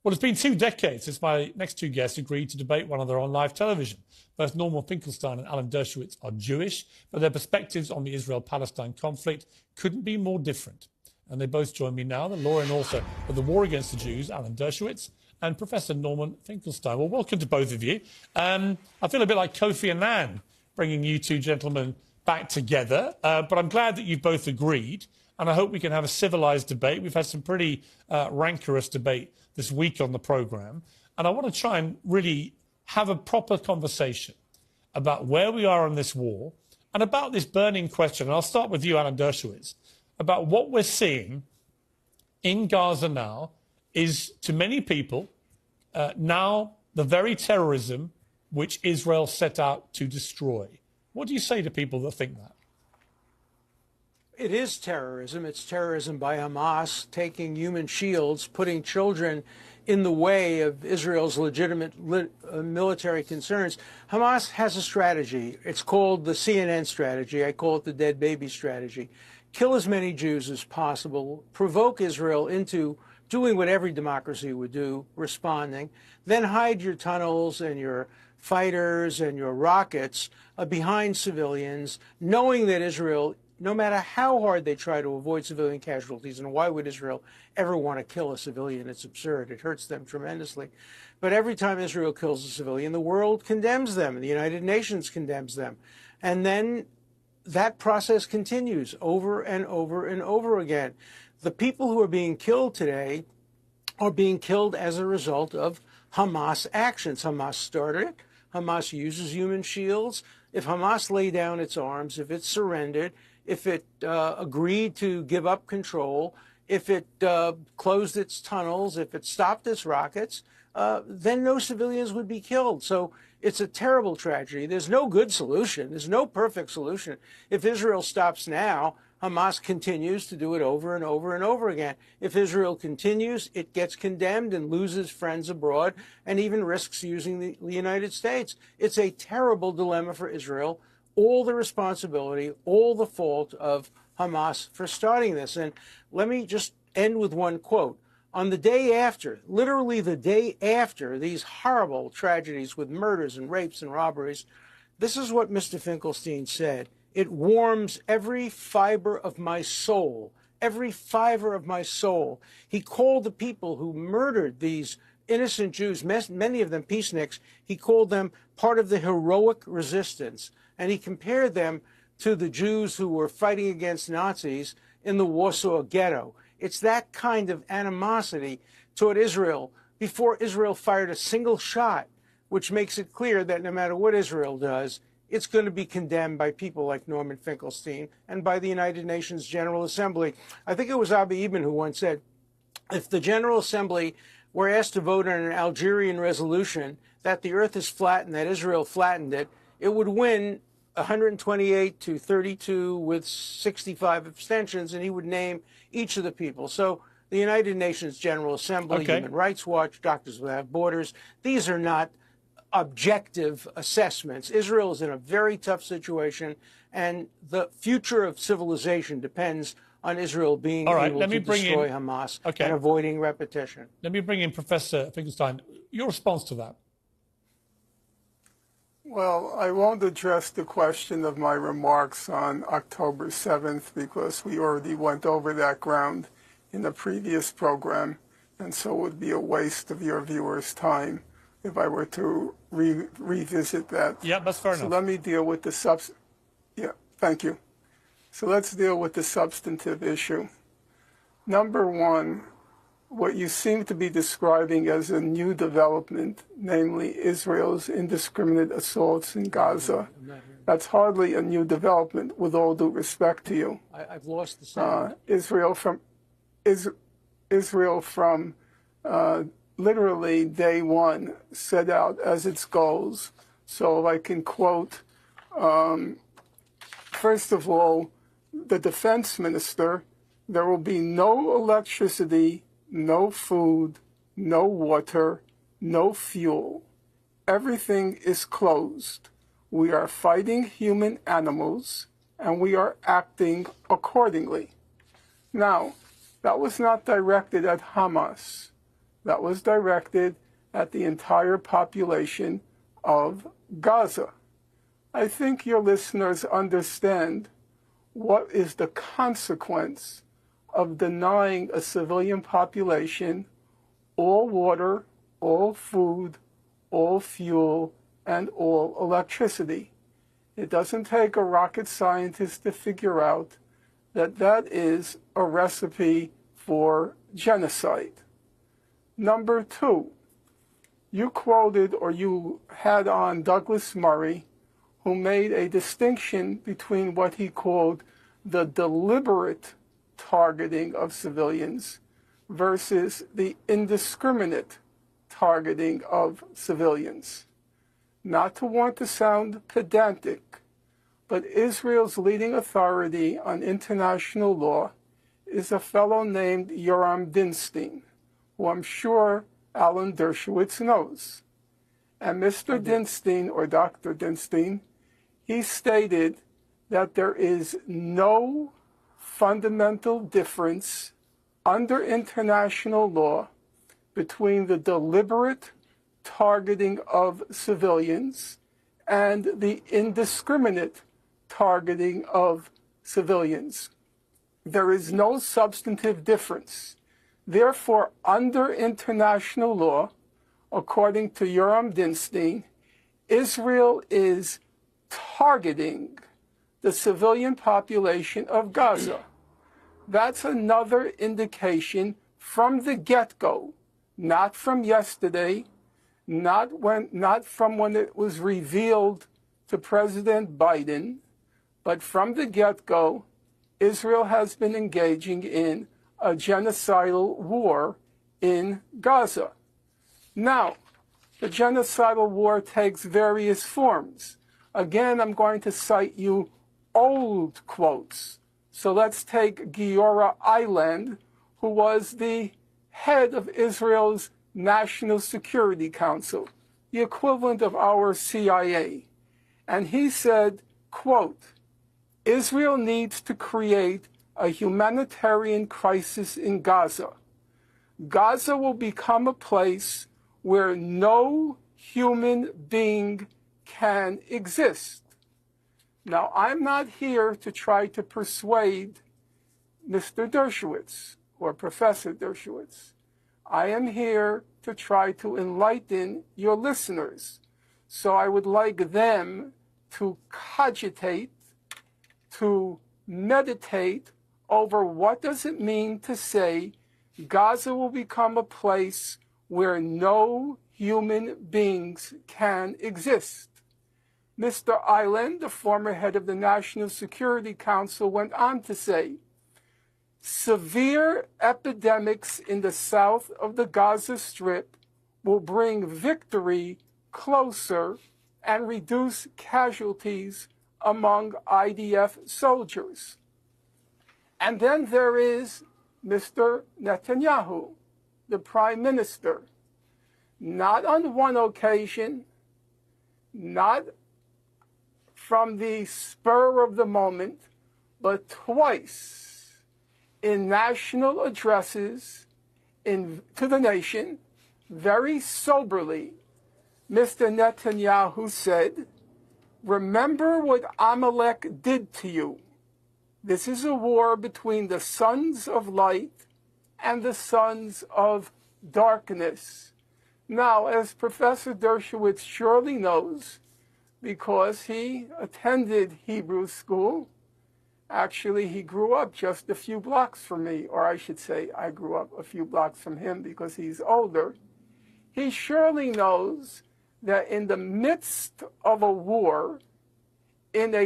Well, it's been 2 decades since my next two guests agreed to debate one another on live television. Both Norman Finkelstein and Alan Dershowitz are Jewish, but their perspectives on the Israel-Palestine conflict couldn't be more different. And they both join me now, the lawyer and author of The War Against the Jews, Alan Dershowitz, and Professor Norman Finkelstein. Well, welcome to both of you. I feel a bit like Kofi Annan bringing you two gentlemen back together, but I'm glad that you've both agreed, and I hope we can have a civilised debate. We've had some pretty rancorous debate this week on the programme, and I want to try and really have a proper conversation about where we are on this war and about this burning question. And I'll start with you, Alan Dershowitz, about what we're seeing in Gaza now is, to many people, now the very terrorism which Israel set out to destroy. What do you say to people that think that? It is terrorism. It's terrorism by Hamas, taking human shields, putting children in the way of Israel's legitimate military concerns. Hamas has a strategy. It's called the CNN strategy. I call it the dead baby strategy. Kill as many Jews as possible, provoke Israel into doing what every democracy would do, responding, then hide your tunnels and your fighters and your rockets behind civilians, knowing that Israel, no matter how hard they try to avoid civilian casualties, and why would Israel ever want to kill a civilian? It's absurd. It hurts them tremendously. But every time Israel kills a civilian, the world condemns them, and the United Nations condemns them. And then that process continues over and over and over again. The people who are being killed today are being killed as a result of Hamas actions. Hamas started it. Hamas uses human shields. If Hamas lay down its arms, if it surrendered, if it agreed to give up control, if it closed its tunnels, if it stopped its rockets, then no civilians would be killed. So it's a terrible tragedy. There's no good solution. There's no perfect solution. If Israel stops now, Hamas continues to do it over and over and over again. If Israel continues, it gets condemned and loses friends abroad and even risks using the United States. It's a terrible dilemma for Israel. All the responsibility, all the fault of Hamas for starting this. And let me just end with one quote. On the day after, literally the day after these horrible tragedies with murders and rapes and robberies, this is what Mr. Finkelstein said. It warms every fiber of my soul, every fiber of my soul. He called the people who murdered these innocent Jews, many of them peaceniks, he called them part of the heroic resistance. And he compared them to the Jews who were fighting against Nazis in the Warsaw Ghetto. It's that kind of animosity toward Israel before Israel fired a single shot, which makes it clear that no matter what Israel does, it's going to be condemned by people like Norman Finkelstein and by the United Nations General Assembly. I think it was Abiy Ibn who once said, if the General Assembly were asked to vote on an Algerian resolution that the earth is flat and that Israel flattened it, it would win 128 to 32 with 65 abstentions, and he would name each of the people. So the United Nations General Assembly, Human Rights Watch, Doctors Without Borders, these are not objective assessments. Israel is in a very tough situation, and the future of civilization depends on Israel being able to destroy Hamas and avoiding repetition. Let me bring in Professor Finkelstein. Your response to that? Well, I won't address the question of my remarks on October 7th because we already went over that ground in the previous program, and so it would be a waste of your viewers' time if I were to revisit that. Yeah, that's fair enough. So let me deal with the thank you. So let's deal with the substantive issue. Number one, what you seem to be describing as a new development, namely Israel's indiscriminate assaults in Gaza, that's hardly a new development, with all due respect to you. I've lost the sound. Israel from literally day one set out as its goals. So if I can quote, first of all, the defense minister, there will be no electricity, no food, no water, no fuel. Everything is closed. We are fighting human animals, and we are acting accordingly. Now, that was not directed at Hamas. that was directed at the entire population of Gaza. I think your listeners understand what is the consequence of denying a civilian population all water, all food, all fuel, and all electricity. It doesn't take a rocket scientist to figure out that that is a recipe for genocide. Number two, you quoted or you had on Douglas Murray, who made a distinction between what he called the deliberate targeting of civilians versus the indiscriminate targeting of civilians. Not to want to sound pedantic, but Israel's leading authority on international law is a fellow named Yoram Dinstein, who I'm sure Alan Dershowitz knows. And Mr. Dinstein, or Dr. Dinstein, he stated that there is no fundamental difference under international law between the deliberate targeting of civilians and the indiscriminate targeting of civilians. There is no substantive difference. Therefore, under international law, according to Yoram Dinstein, Israel is targeting the civilian population of Gaza. That's another indication from the get-go, not from yesterday, not from when it was revealed to President Biden, but from the get-go, Israel has been engaging in a genocidal war in Gaza. Now, the genocidal war takes various forms. Again, I'm going to cite you old quotes. So let's take Giora Eiland, who was the head of Israel's National Security Council, the equivalent of our CIA. And he said, quote, Israel needs to create a humanitarian crisis in Gaza. Gaza will become a place where no human being can exist. Now, I'm not here to try to persuade Mr. Dershowitz or Professor Dershowitz. I am here to try to enlighten your listeners. So I would like them to cogitate, to meditate over what does it mean to say Gaza will become a place where no human beings can exist. Mr. Eiland, the former head of the National Security Council, went on to say, severe epidemics in the south of the Gaza Strip will bring victory closer and reduce casualties among IDF soldiers. And then there is Mr. Netanyahu, the prime minister. Not on one occasion, not from the spur of the moment, but twice in national addresses to the nation, very soberly, Mr. Netanyahu said, remember what Amalek did to you. This is a war between the sons of light and the sons of darkness. Now, as Professor Dershowitz surely knows, because he attended Hebrew school, actually he grew up just a few blocks from me, or I should say I grew up a few blocks from him because he's older, he surely knows that in the midst of a war, in a